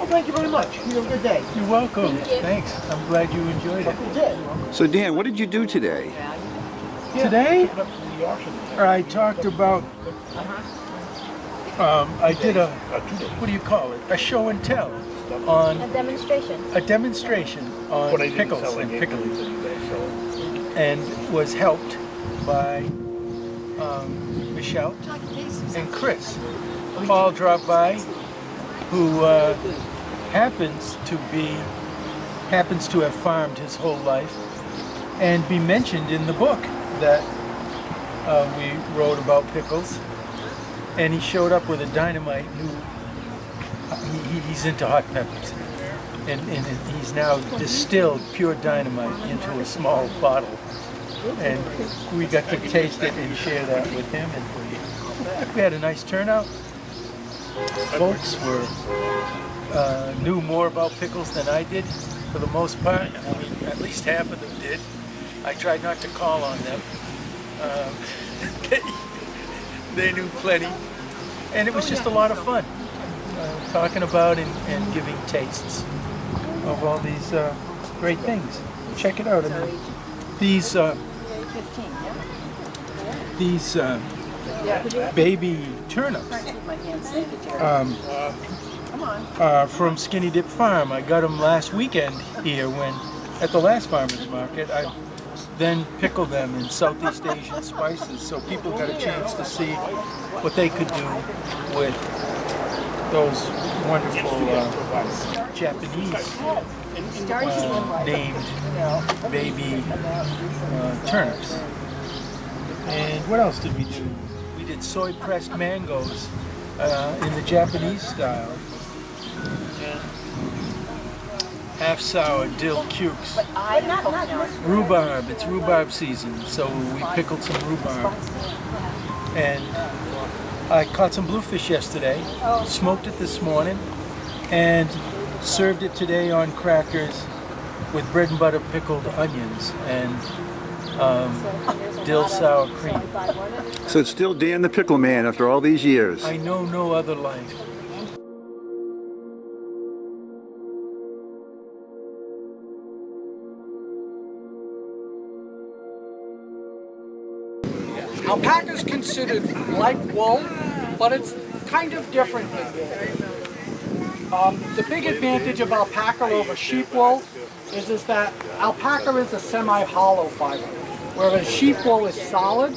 Well, thank you very much. You have a good day. You're welcome. Thanks. I'm glad you enjoyed it. You did. So Dan, what did you do today? Today, I talked about, I did a, what do you call it? A show and tell on... A demonstration. A demonstration on pickles and pickling. And was helped by Michelle and Chris. Paul dropped by, who happens to have farmed his whole life and be mentioned in the book that we wrote about pickles. And he showed up with a dynamite he's into hot peppers. And he's now distilled pure dynamite into a small bottle. And we got to taste it and share that with him. And we had a nice turnout. Folks knew more about pickles than I did, for the most part. I mean, at least half of them did. I tried not to call on them. They knew plenty. And it was just a lot of fun, talking about and giving tastes of all these great things. Check it out. I mean, these baby turnips from Skinny Dip Farm. I got them last weekend here at the last farmer's market. I then pickled them in Southeast Asian spices, so people got a chance to see what they could do with those wonderful Japanese named baby turnips. And what else did we do? We did soy pressed mangoes in the Japanese style. Half sour dill cukes. Rhubarb, it's rhubarb season, so we pickled some rhubarb. And I caught some bluefish yesterday, smoked it this morning, and served it today on crackers with bread and butter pickled onions and dill sour cream. So it's still Dan the Pickle Man after all these years. I know no other life. Alpaca is considered like wool, but it's kind of different than wool. The big advantage of alpaca over sheep wool is that alpaca is a semi-hollow fiber, whereas sheep wool is solid.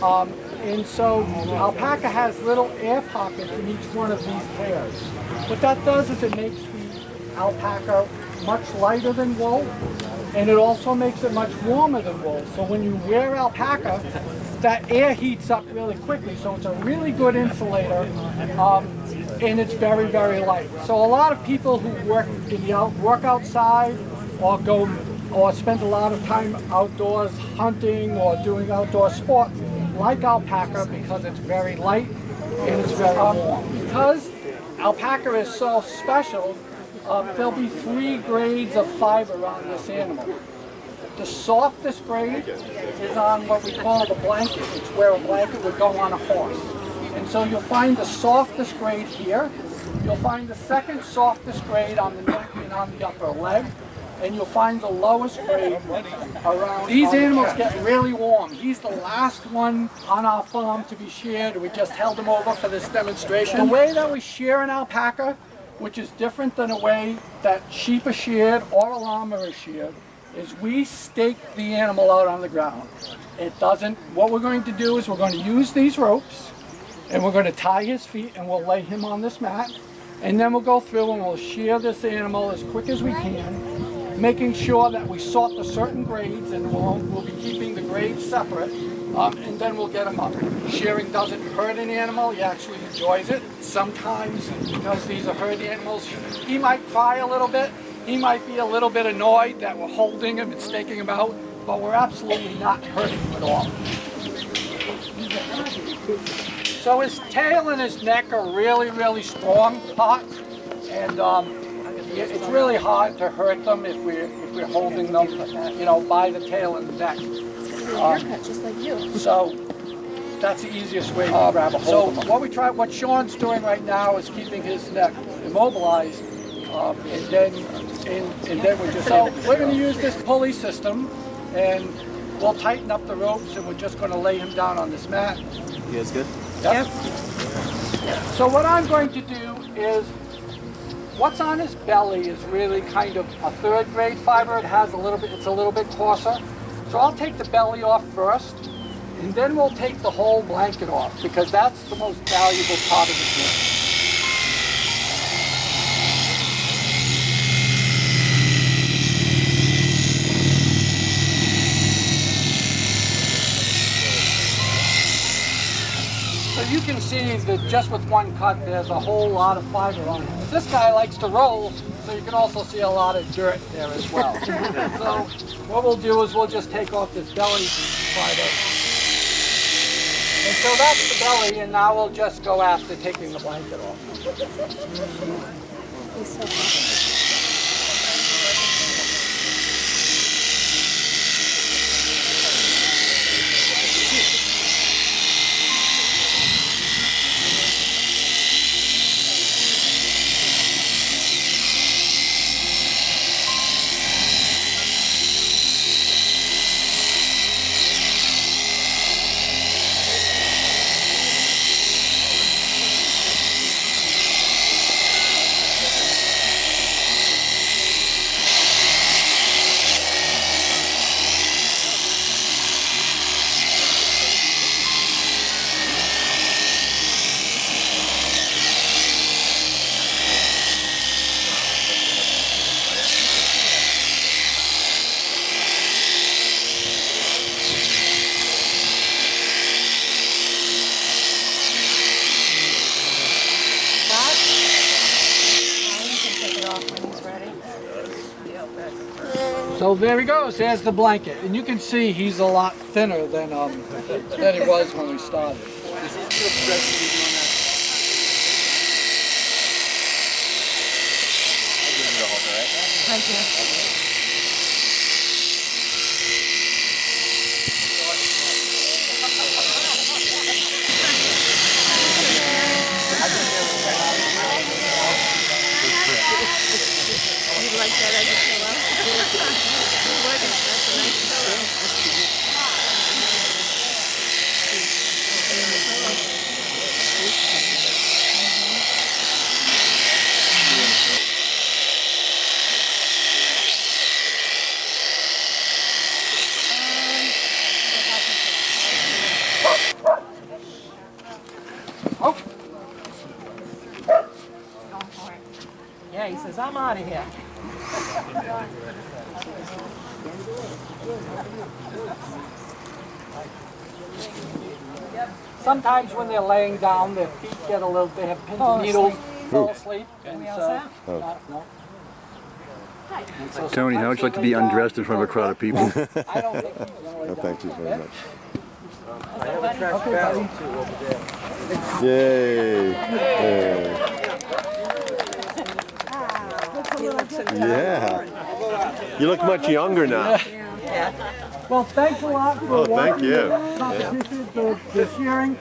And so alpaca has little air pockets in each one of these hairs. What that does is it makes the alpaca much lighter than wool, and it also makes it much warmer than wool. So when you wear alpaca, that air heats up really quickly, so it's a really good insulator, and it's very, very light. So a lot of people who work outside or spend a lot of time outdoors hunting or doing outdoor sports like alpaca because it's very light and it's very warm. Because alpaca is so special, there'll be 3 grades of fiber on this animal. The softest grade is on what we call the blanket. It's where a blanket would go on a horse. And so you'll find the softest grade here. You'll find the second softest grade on the neck and on the upper leg. And you'll find the lowest grade around. These animals get really warm. He's the last one on our farm to be sheared. We just held him over for this demonstration. The way that we shear an alpaca, which is different than the way that sheep are sheared or a llama is sheared, is we stake the animal out on the ground. What we're going to do is we're going to use these ropes and we're going to tie his feet and we'll lay him on this mat, and then we'll go through and we'll shear this animal as quick as we can, making sure that we sort the certain grades, and we'll be keeping the grades separate, and then we'll get him up. Shearing doesn't hurt an animal, he actually enjoys it. Sometimes, because these are herd animals, he might cry a little bit. He might be a little bit annoyed that we're holding him and staking him out, but we're absolutely not hurting him at all. So his tail and his neck are really, really strong, hot, and it's really hard to hurt them if we're holding them, by the tail and the neck. Just like you. So that's the easiest way to grab a hold of them. So what's Sean's doing right now is keeping his neck immobilized And then we're just, so we're going to use this pulley system, and we'll tighten up the ropes, and we're just going to lay him down on this mat. You guys good? Yep. So what I'm going to do is, what's on his belly is really kind of a third grade fiber. It has a little bit, it's a little bit coarser. So I'll take the belly off first, and then we'll take the whole blanket off, because that's the most valuable part of the kit. So you can see that just with one cut, there's a whole lot of fiber on it. This guy likes to roll, so you can also see a lot of dirt there as well. So what we'll do is we'll just take off this belly fiber. And so that's the belly, and now we'll just go after taking the blanket off. He's so happy. So there he goes, there's the blanket. And you can see he's a lot thinner than he was when we started. Thank you. You like that as a pillow? What is that? That's a nice pillow. Oh, Yeah, he says, I'm out of here. sometimes when they're laying down, their feet get a little, they have pins and needles, fall asleep. And so, no. And so Tony, how would you like to be undressed in front of a crowd of people? I don't think he's going to lay down. Thank you very much. Okay, buddy. Yay! Yeah. You look much younger now. Well, thanks a lot for Oh, thank watching you. the competition, the sharing.